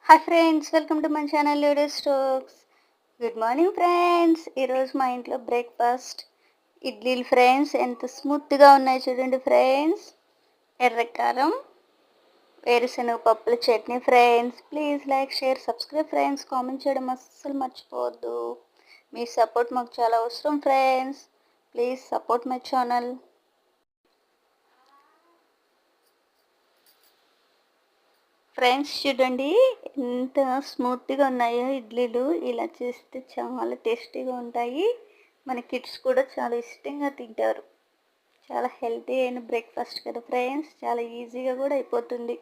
Hi friends, welcome to my channel లుడే స్టోక్స్. Good morning friends. ఈరోజు మా ఇంట్లో బ్రేక్ఫాస్ట్ ఇడ్లీలు ఫ్రెండ్స్. ఎంత స్మూత్గా ఉన్నాయి చూడండి ఫ్రెండ్స్. ఎర్రకారం వేరుశనగ పప్పుల chutney friends. Please like, share, subscribe friends. Comment చేయడం అస్సలు మర్చిపోవద్దు. మీ సపోర్ట్ మాకు చాలా అవసరం friends. Please support my channel. Friends చూడండి ఎంత స్మూత్గా ఉన్నాయో ఇడ్లీలు. ఇలా చేస్తే చాలా టేస్టీగా ఉంటాయి. మన కిడ్స్ కూడా చాలా ఇష్టంగా తింటారు. చాలా హెల్తీ అయిన బ్రేక్ఫాస్ట్ కదా ఫ్రెండ్స్. చాలా ఈజీగా కూడా అయిపోతుంది.